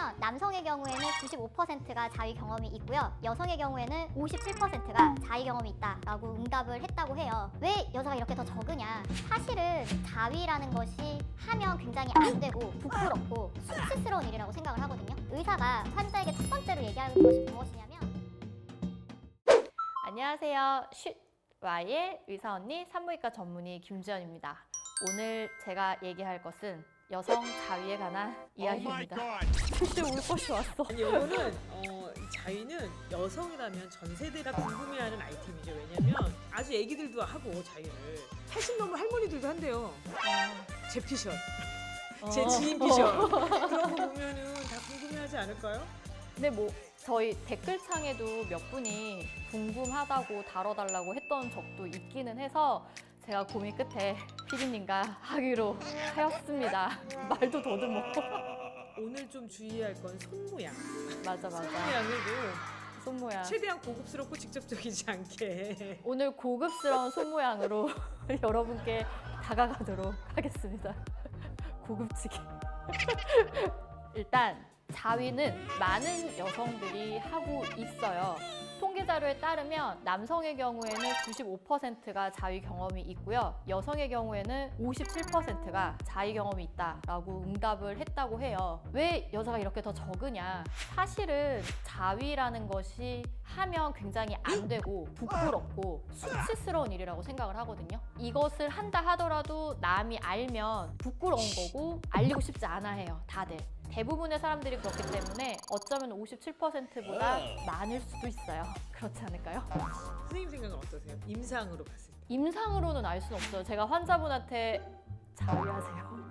따르면 남성의 경우에는 95%가 자위 경험이 있고요. 여성의 경우에는 57%가 자위 경험이 있다라고 응답을 했다고 해요. 왜 여자가 이렇게 더 적으냐? 사실은 자위라는 것이 하면 굉장히 안 되고 부끄럽고 수치스러운 일이라고 생각을 하거든요. 의사가 환자에게 첫 번째로 얘기하는 것이 무엇이냐면 안녕하세요. 쉿와의 의사 언니 산부인과 전문의 김주연입니다. 오늘 제가 얘기할 것은 여성 자위에 관한 이야기입니다. 실제 울 것이 왔어. 아니, 이거는 이 자위는 여성이라면 전 세대가 궁금해하는 아이템이죠. 왜냐면 아주 애기들도 하고 자위를 80 넘은 할머니들도 한대요. 제 피셜, 제 지인 피셜 그런 거 보면은 다 궁금해하지 않을까요? 근데 뭐 저희 댓글창에도 몇 분이 궁금하다고 다뤄달라고 했던 적도 있기는 해서 제가 고민 끝에 피디님과 하기로 하였습니다. 말도 더듬어. 오늘 좀 주의할 건 손 모양. 맞아. 손 모양에도 손 모양. 최대한 고급스럽고 직접적이지 않게. 오늘 고급스러운 손 모양으로 여러분께 다가가도록 하겠습니다. 고급지게. 일단 자위는 많은 여성들이 하고 있어요. 통계 자료에 따르면 남성의 경우에는 95%가 자위 경험이 있고요. 여성의 경우에는 57%가 자위 경험이 있다라고 응답을 했다고 해요. 왜 여자가 이렇게 더 적으냐? 사실은 자위라는 것이 하면 굉장히 안 되고 부끄럽고 수치스러운 일이라고 생각을 하거든요. 이것을 한다 하더라도 남이 알면 부끄러운 거고 알리고 싶지 않아 해요, 다들. 대부분의 사람들이 그렇기 때문에 어쩌면 57%보다 많을 수도 있어요. 그렇지 않을까요? 선생님 생각은 어떠세요? 임상으로 봤을 때. 임상으로는 알 수는 없어요. 제가 환자분한테 자위하세요?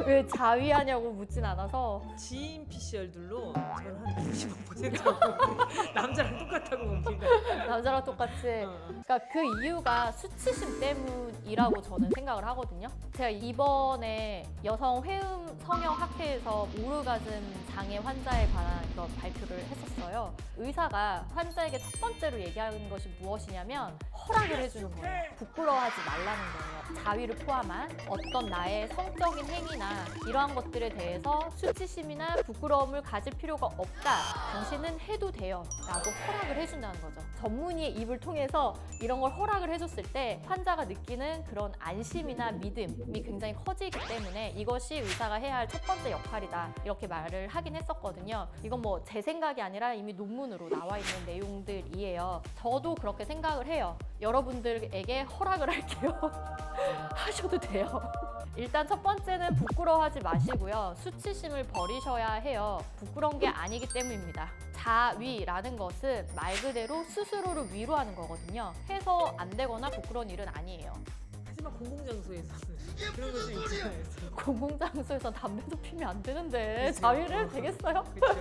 왜 자위하냐고 묻진 않아서. 지인 PCR들로 저는 한 95%고 남자랑 똑같다고 봅니다. 남자랑 똑같이. 그러니까 그 이유가 수치심 때문이라고 저는 생각을 하거든요. 제가 이번에 여성 회음 성형 학회에서 오르가즘 장애 환자에 관한 그런 발표를 했었어요. 의사가 환자에게 첫 번째로 얘기하는 것이 무엇이냐면 허락을 해주는 거예요. 부끄러워하지 말라는 거예요. 자위를 포함한 어떤 나의 성적인 행위나 이러한 것들에 대해서 수치심이나 부끄러움을 가질 필요가 없다. 당신은 해도 돼요. 라고 허락을 해준다는 거죠. 전문의의 입을 통해서 이런 걸 허락을 해줬을 때 환자가 느끼는 그런 안심이나 믿음이 굉장히 커지기 때문에 이것이 의사가 해야 할 첫 번째 역할이다. 이렇게 말을 하긴 했었거든요. 이건 뭐 제 생각이 아니라 이미 논문으로 나와 있는 내용들이에요. 저도 그렇게 생각을 해요. 여러분들에게 허락을 할게요. 하셔도 돼요. 일단 첫 번째는 부끄러워하지 마시고요. 수치심을 버리셔야 해요. 부끄러운 게 아니기 때문입니다. 자위라는 것은 말 그대로 스스로를 위로하는 거거든요. 해서 안 되거나 부끄러운 일은 아니에요. 하지만 공공장소에서는 그런 것도 있잖아요. 공공장소에서 담배도 피면 안 되는데 그치? 자위를 해도 되겠어요? 그렇죠.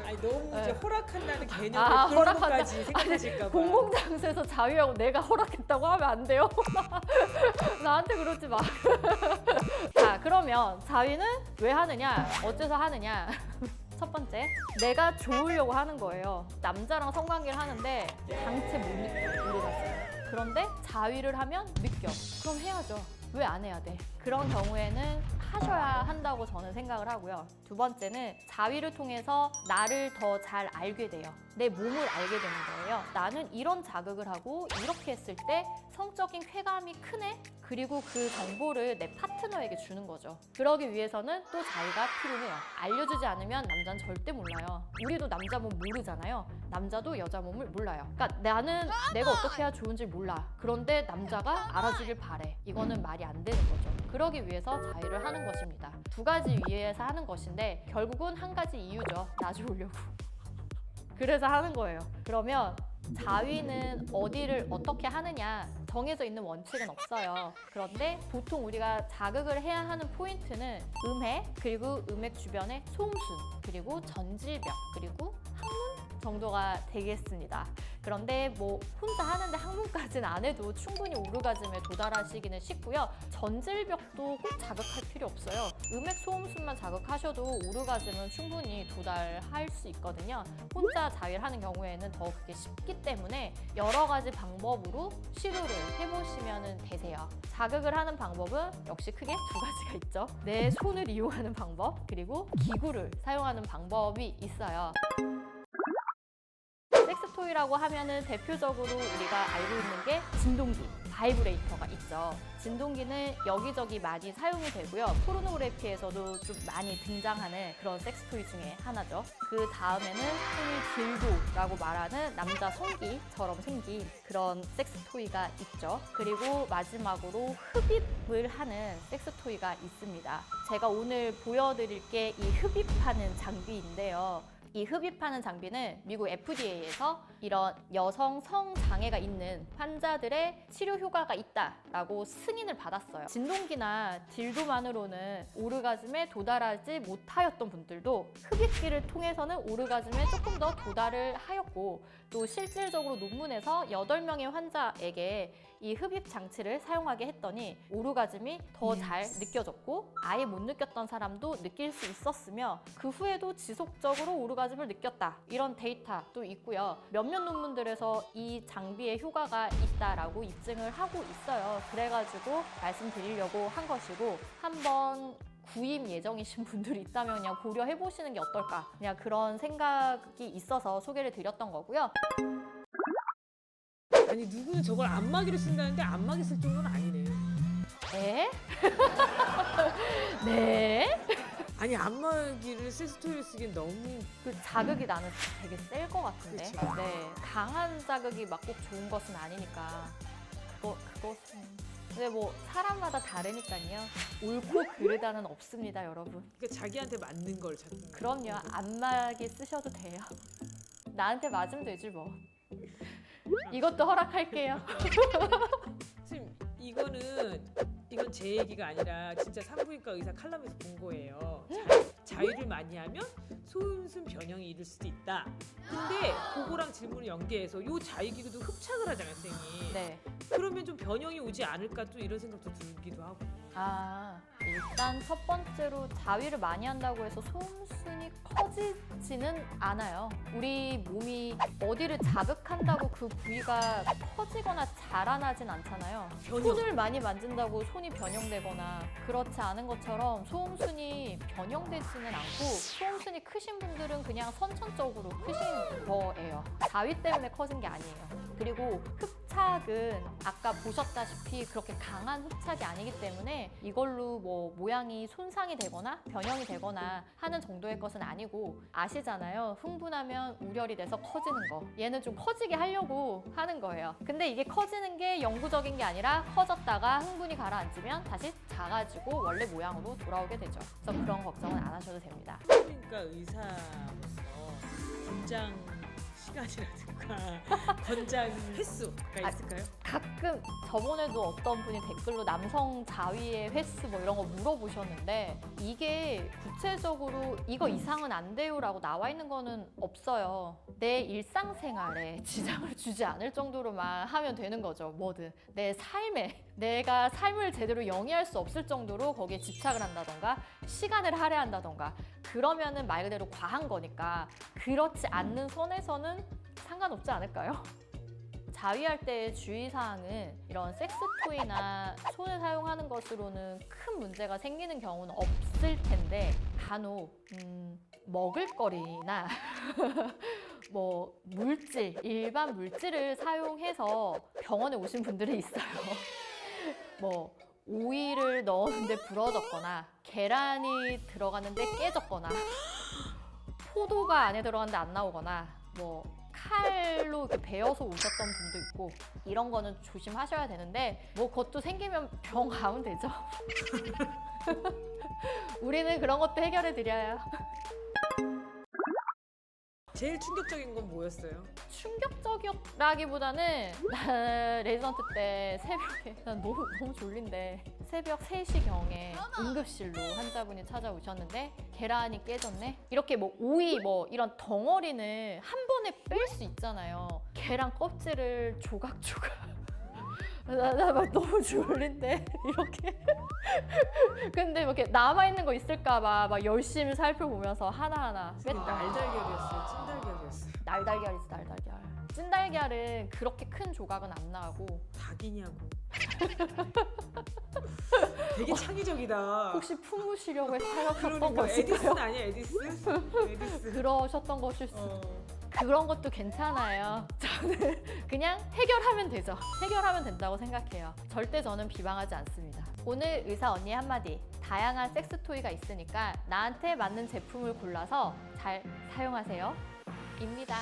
아니 너무 이제 네. 허락한다는 개념을 아, 그런 허락한다. 것까지 생각하실까 봐. 공공장소에서 자위하고 내가 허락했다고 하면 안 돼요. 나한테 그러지 마. 자, 그러면 자위는 왜 하느냐? 어째서 하느냐? 첫 번째, 내가 좋으려고 하는 거예요. 남자랑 성관계를 하는데 당체 못 느껴, 오르가즘. 그런데 자위를 하면 느껴. 그럼 해야죠. 왜 안 해야 돼? 그런 경우에는 하셔야 한다고 저는 생각을 하고요. 두 번째는 자위를 통해서 나를 더 잘 알게 돼요. 내 몸을 알게 되는 거예요. 나는 이런 자극을 하고 이렇게 했을 때 성적인 쾌감이 크네? 그리고 그 정보를 내 파트너에게 주는 거죠. 그러기 위해서는 또 자위가 필요해요. 알려주지 않으면 남자는 절대 몰라요. 우리도 남자 몸 모르잖아요. 남자도 여자 몸을 몰라요. 그러니까 나는 내가 어떻게 해야 좋은지 몰라. 그런데 남자가 알아주길 바래. 이거는 말이 안 되는 거죠. 그러기 위해서 자위를 하는 것입니다. 두 가지 위해서 하는 것인데 결국은 한 가지 이유죠. 나 좋으려고. 그래서 하는 거예요. 그러면 자위는 어디를 어떻게 하느냐 정해져 있는 원칙은 없어요. 그런데 보통 우리가 자극을 해야 하는 포인트는 음해, 그리고 음액 주변의 소음순, 그리고 전질벽, 그리고 항문 정도가 되겠습니다. 그런데 뭐 혼자 하는데 항문까지는 안 해도 충분히 오르가즘에 도달하시기는 쉽고요. 전질벽도 꼭 자극할 필요 없어요. 음액 소음순만 자극하셔도 오르가즘은 충분히 도달할 수 있거든요. 혼자 자위를 하는 경우에는 더 그게 쉽기 때문에 여러 가지 방법으로 시도를 해보시면 되세요. 자극을 하는 방법은 역시 크게 두 가지가 있죠. 내 손을 이용하는 방법, 그리고 기구를 사용하는 방법이 있어요. 섹스토이라고 하면은 대표적으로 우리가 알고 있는 게 진동기, 바이브레이터가 있죠. 진동기는 여기저기 많이 사용이 되고요. 포르노그래피에서도 좀 많이 등장하는 그런 섹스토이 중에 하나죠. 그 다음에는 흔히 딜도라고 말하는 남자 성기처럼 생긴 그런 섹스토이가 있죠. 그리고 마지막으로 흡입을 하는 섹스토이가 있습니다. 제가 오늘 보여드릴 게 이 흡입하는 장비인데요. 이 흡입하는 장비는 미국 FDA에서 이런 여성 성장애가 있는 환자들의 치료 효과가 있다라고 승인을 받았어요. 진동기나 딜도만으로는 오르가즘에 도달하지 못하였던 분들도 흡입기를 통해서는 오르가즘에 조금 더 도달을 하였고, 또 실질적으로 논문에서 8명의 환자에게 이 흡입 장치를 사용하게 했더니 오르가즘이 더 잘 느껴졌고, 아예 못 느꼈던 사람도 느낄 수 있었으며 그 후에도 지속적으로 오르가즘을 느꼈다, 이런 데이터도 있고요. 몇몇 논문들에서 이 장비의 효과가 있다라고 입증을 하고 있어요. 그래가지고 말씀드리려고 한 것이고, 한번 구입 예정이신 분들이 있다면 그냥 고려해 보시는 게 어떨까, 그냥 그런 생각이 있어서 소개를 드렸던 거고요. 아니 누구는 저걸 안마기로 쓴다는데 안마기 쓸 정도는 아니네. 에? 네? 아니 안마기를 섹스토이를 쓰기엔 너무 그 자극이 나는 되게 셀 것 같은데. 그치. 네, 강한 자극이 막 꼭 좋은 것은 아니니까. 그것은. 근데 뭐 사람마다 다르니까요. 옳고 그르다는 없습니다, 여러분. 그러니까 자기한테 맞는 걸 찾는. 그럼요, 안마기 쓰셔도 돼요. 나한테 맞으면 되지 뭐. 이것도 허락할게요. 선생님 이건 제 얘기가 아니라 진짜 산부인과 의사 칼럼에서 본 거예요. 자위를 많이 하면 소음순 변형이 이를 수도 있다. 근데 그거랑 질문을 연계해서 요 자위기구도 흡착을 하잖아요, 선생님. 네. 그러면 좀 변형이 오지 않을까 또 이런 생각도 들기도 하고. 일단 첫 번째로 자위를 많이 한다고 해서 소음순이 커지지는 않아요. 우리 몸이 어디를 자극한다고 그 부위가 커지거나 자라나진 않잖아요. 변형. 손을 많이 만진다고 손이 변형되거나 그렇지 않은 것처럼 소음순이 변형되지는 않고, 소음순이 크신 분들은 그냥 선천적으로 크신 거예요. 자위 때문에 커진 게 아니에요. 그리고 흡착은 아까 보셨다시피 그렇게 강한 흡착이 아니기 때문에 이걸로 뭐 모양이 손상이 되거나 변형이 되거나 하는 정도의 것은 아니고, 아시잖아요. 흥분하면 우열이 돼서 커지는 거. 얘는 좀 커지게 하려고 하는 거예요. 근데 이게 커지는 게 영구적인 게 아니라 커졌다가 흥분이 가라앉으면 다시 작아지고 원래 모양으로 돌아오게 되죠. 그래서 그런 걱정은 안 하셔도 됩니다. 산부인과 의사로서 권장 시간이라든가 권장 횟수가 있을까요? 가끔 저번에도 어떤 분이 댓글로 남성 자위의 횟수 뭐 이런 거 물어보셨는데, 이게 구체적으로 이거 이상은 안 돼요 라고 나와 있는 거는 없어요. 내 일상생활에 지장을 주지 않을 정도로만 하면 되는 거죠. 뭐든 내 삶에, 내가 삶을 제대로 영위할 수 없을 정도로 거기에 집착을 한다던가 시간을 할애한다던가 그러면은 말 그대로 과한 거니까, 그렇지 않는 선에서는 상관없지 않을까요? 자위할 때의 주의사항은 이런 섹스토이나 손을 사용하는 것으로는 큰 문제가 생기는 경우는 없을 텐데, 간혹 먹을거리나 뭐 물질, 일반 물질을 사용해서 병원에 오신 분들이 있어요. 뭐 오이를 넣었는데 부러졌거나, 계란이 들어갔는데 깨졌거나, 포도가 안에 들어갔는데 안 나오거나, 뭐 칼로 이렇게 베어서 오셨던 분도 있고, 이런 거는 조심하셔야 되는데, 뭐 그것도 생기면 병 가면 되죠. 우리는 그런 것도 해결해 드려요. 제일 충격적인 건 뭐였어요? 충격적이라기보다는 나는 레지던트 때 새벽에, 난 너무 졸린데 새벽 3시경에 응급실로 환자분이 찾아오셨는데 계란이 깨졌네? 이렇게 뭐 오이 뭐 이런 덩어리는 한 번 번에 뺄 수 있잖아요. 계란 껍질을 조각조각. 나 막 너무 졸린데 이렇게. 근데 이렇게 남아 있는 거 있을까봐 막 열심히 살펴보면서 하나하나 뺐다. 날달걀이었어요. 찐달걀이었어요. 날달걀이지 날달걀. 찐달걀은 그렇게 큰 조각은 안 나고. 닭이냐고. 되게 창의적이다. 혹시 품으시려고 생각했던 그러니까 것일까요? 에디슨 아니야 에디슨? 에디슨. 그러셨던 것일 수. 어. 그런 것도 괜찮아요. 저는 그냥 해결하면 되죠. 해결하면 된다고 생각해요. 절대 저는 비방하지 않습니다. 오늘 의사 언니의 한마디. 다양한 섹스 토이가 있으니까 나한테 맞는 제품을 골라서 잘 사용하세요. 입니다.